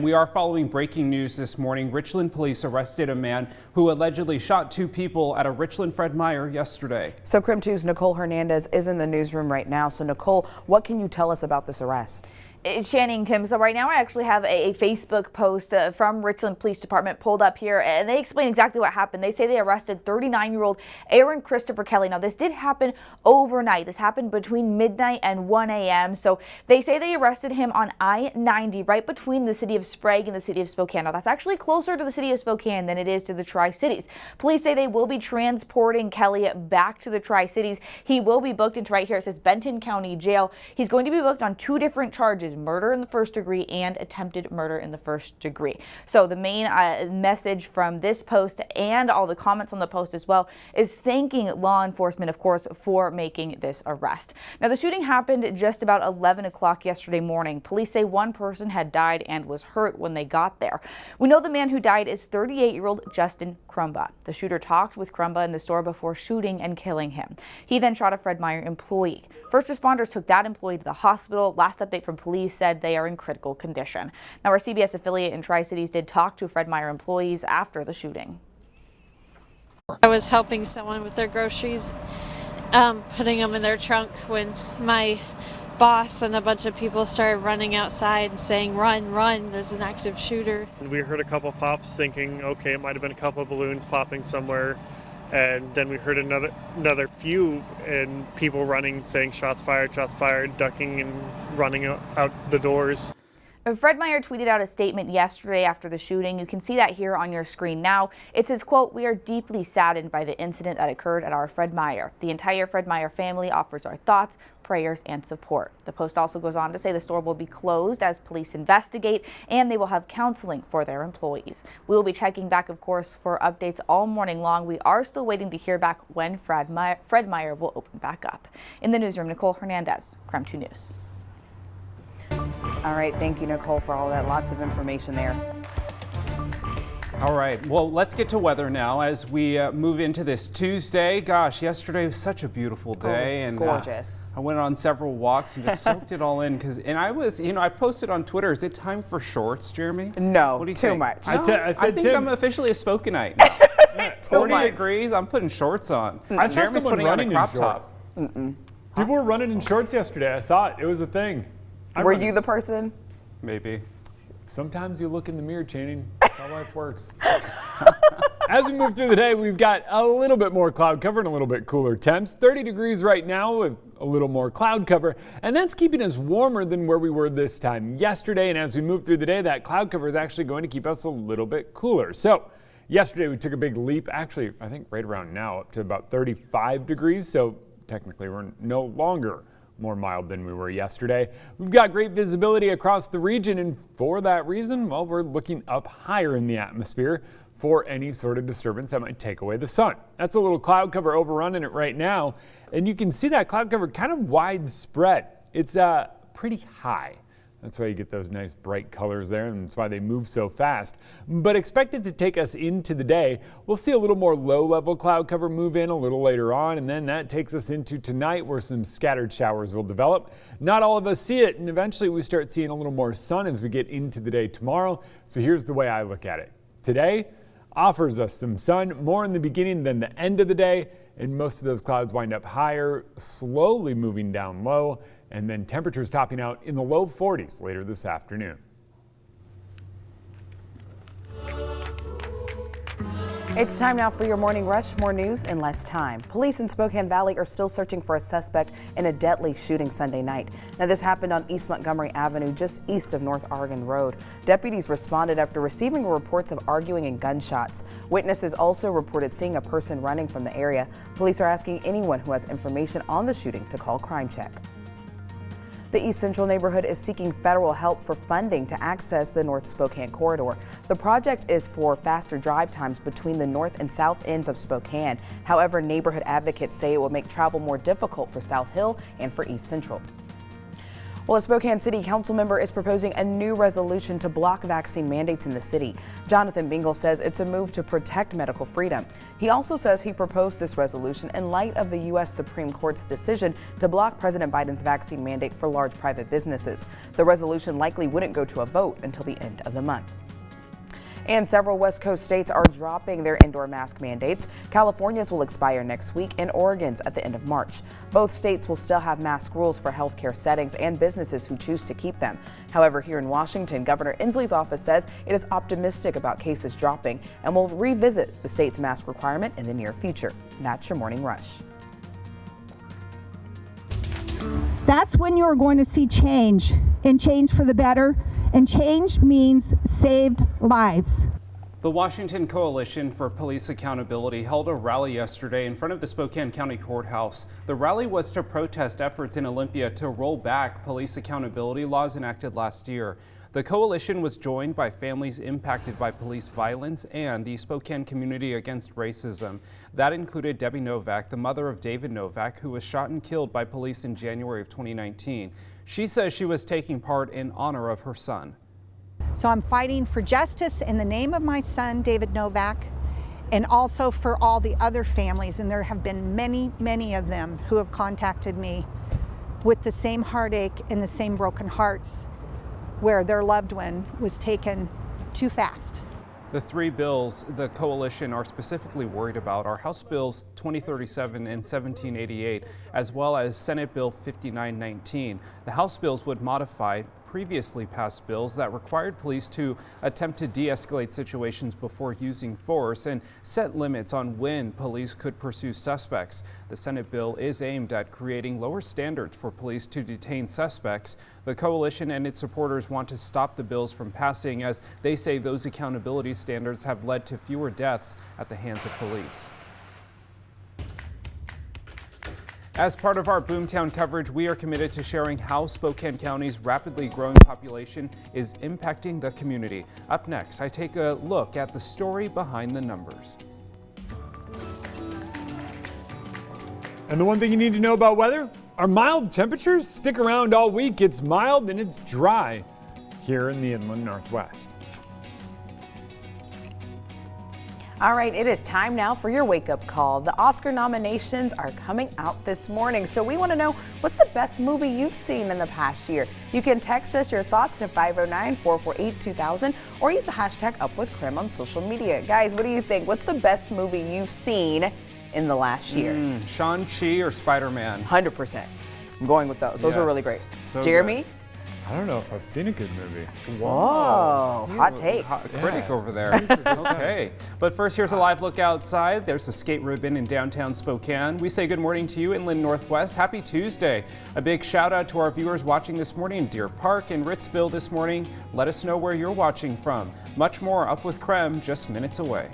We are following breaking news this morning. Richland police arrested a man who allegedly shot two people at a Richland Fred Meyer yesterday. So KREM 2's Nicole Hernandez is in the newsroom right now. So Nicole, what can you tell us about this arrest? Channing, Tim, so right now I actually have a Facebook post from Richland Police Department pulled up here, and they explain exactly what happened. They say they arrested 39-year-old Aaron Christopher Kelly. Now, this did happen overnight. This happened between midnight and 1 a.m. So they say they arrested him on I-90 right between the city of Sprague and the city of Spokane. Now, that's actually closer to the city of Spokane than it is to the Tri-Cities. Police say they will be transporting Kelly back to the Tri-Cities. He will be booked into, right here, it says Benton County Jail. He's going to be booked on two different charges: murder in the first degree and attempted murder in the first degree. So the main message from this post and all the comments on the post as well is thanking law enforcement, of course, for making this arrest. Now, the shooting happened just about 11 o'clock yesterday morning. Police say one person had died and was hurt when they got there. We know the man who died is 38-year-old Justin Crumba. The shooter talked with Crumba in the store before shooting and killing him. He then shot a Fred Meyer employee. First responders took that employee to the hospital. Last update from police said they are in critical condition. Now, our CBS affiliate in Tri-Cities did talk to Fred Meyer employees after the shooting. I was helping someone with their groceries, putting them in their trunk when my boss and a bunch of people started running outside and saying, "Run, run, there's an active shooter." We heard a couple pops, thinking, okay, it might have been a couple of balloons popping somewhere. And then we heard another few, and people running, saying shots fired, ducking and running out the doors. Fred Meyer tweeted out a statement yesterday after the shooting. You can see that here on your screen now. It says, quote, "We are deeply saddened by the incident that occurred at our Fred Meyer. The entire Fred Meyer family offers our thoughts, prayers, and support." The post also goes on to say the store will be closed as police investigate, and they will have counseling for their employees. We will be checking back, of course, for updates all morning long. We are still waiting to hear back when Fred Meyer will open back up. In the newsroom, Nicole Hernandez, KREM 2 News. All right, thank you, Nicole, for all that. Lots of information there. All right, well, let's get to weather now as we move into this Tuesday. Gosh, yesterday was such a beautiful day. It was gorgeous. I went on several walks and just soaked it all in. And I was, I posted on Twitter, is it time for shorts, Jeremy? No, what do you too think? much. No, I think I'm officially a Spokaneite. 40 degrees, I'm putting shorts on. I saw Jeremy's someone putting on a running crop in shorts. top. People were running in shorts yesterday. I saw it. It was a thing. Were you the person? Maybe. Sometimes you look in the mirror, Channing. That's how life works. As we move through the day, we've got a little bit more cloud cover and a little bit cooler temps. 30 degrees right now with a little more cloud cover, and that's keeping us warmer than where we were this time yesterday. And as we move through the day, that cloud cover is actually going to keep us a little bit cooler. So yesterday we took a big leap, actually, I think right around now, up to about 35 degrees. So technically we're no longer more mild than we were yesterday. We've got great visibility across the region, and for that reason, well, we're looking up higher in the atmosphere for any sort of disturbance that might take away the sun. That's a little cloud cover overrunning it right now, and you can see that cloud cover kind of widespread. It's pretty high. That's why you get those nice bright colors there, and that's why they move so fast. But expected to take us into the day. We'll see a little more low-level cloud cover move in a little later on, and then that takes us into tonight where some scattered showers will develop. Not all of us see it, and eventually we start seeing a little more sun as we get into the day tomorrow. So here's the way I look at it. Today offers us some sun more in the beginning than the end of the day, and most of those clouds wind up higher, slowly moving down low, and then temperatures topping out in the low 40s later this afternoon. It's time now for your morning rush. More news in less time. Police in Spokane Valley are still searching for a suspect in a deadly shooting Sunday night. Now, this happened on East Montgomery Avenue, just east of North Oregon Road. Deputies responded after receiving reports of arguing and gunshots. Witnesses also reported seeing a person running from the area. Police are asking anyone who has information on the shooting to call Crime Check. The East Central neighborhood is seeking federal help for funding to access the North Spokane corridor. The project is for faster drive times between the north and south ends of Spokane. However, neighborhood advocates say it will make travel more difficult for South Hill and for East Central. Well, a Spokane City Council member is proposing a new resolution to block vaccine mandates in the city. Jonathan Bingle says it's a move to protect medical freedom. He also says he proposed this resolution in light of the U.S. Supreme Court's decision to block President Biden's vaccine mandate for large private businesses. The resolution likely wouldn't go to a vote until the end of the month. And several West Coast states are dropping their indoor mask mandates. California's will expire next week and Oregon's at the end of March. Both states will still have mask rules for healthcare settings and businesses who choose to keep them. However, here in Washington, Governor Inslee's office says it is optimistic about cases dropping and will revisit the state's mask requirement in the near future. That's your Morning Rush. That's when you're going to see change, and change for the better. And change means saved lives. The Washington Coalition for Police Accountability held a rally yesterday in front of the Spokane County Courthouse. The rally was to protest efforts in Olympia to roll back police accountability laws enacted last year. The coalition was joined by families impacted by police violence and the Spokane Community Against Racism. That included Debbie Novak, the mother of David Novak, who was shot and killed by police in January of 2019. She says she was taking part in honor of her son. So I'm fighting for justice in the name of my son, David Novak, and also for all the other families. And there have been many, many of them who have contacted me with the same heartache and the same broken hearts where their loved one was taken too fast. The three bills the coalition are specifically worried about are House Bills 2037 and 1788, as well as Senate Bill 5919. The House bills would modify previously passed bills that required police to attempt to de-escalate situations before using force and set limits on when police could pursue suspects. The Senate bill is aimed at creating lower standards for police to detain suspects. The coalition and its supporters want to stop the bills from passing, as they say those accountability standards have led to fewer deaths at the hands of police. As part of our Boomtown coverage, we are committed to sharing how Spokane County's rapidly growing population is impacting the community. Up next, I take a look at the story behind the numbers. And the one thing you need to know about weather are mild temperatures. Stick around all week. It's mild and it's dry here in the inland Northwest. All right, it is time now for your wake-up call. The Oscar nominations are coming out this morning, so we want to know, what's the best movie you've seen in the past year? You can text us your thoughts to 509-448-2000 or use the hashtag #WithKREM on social media. Guys, what do you think? What's the best movie you've seen in the last year? Shang-Chi or Spider-Man? 100%. I'm going with those. Those were really great. So Jeremy? good. I don't know if I've seen a good movie. Whoa, hot take. Hot critic over there. Okay, but first here's a live look outside. There's a skate ribbon in downtown Spokane. We say good morning to you, Inland Northwest. Happy Tuesday. A big shout out to our viewers watching this morning in Deer Park and Ritzville this morning. Let us know where you're watching from. Much more Up with KREM just minutes away.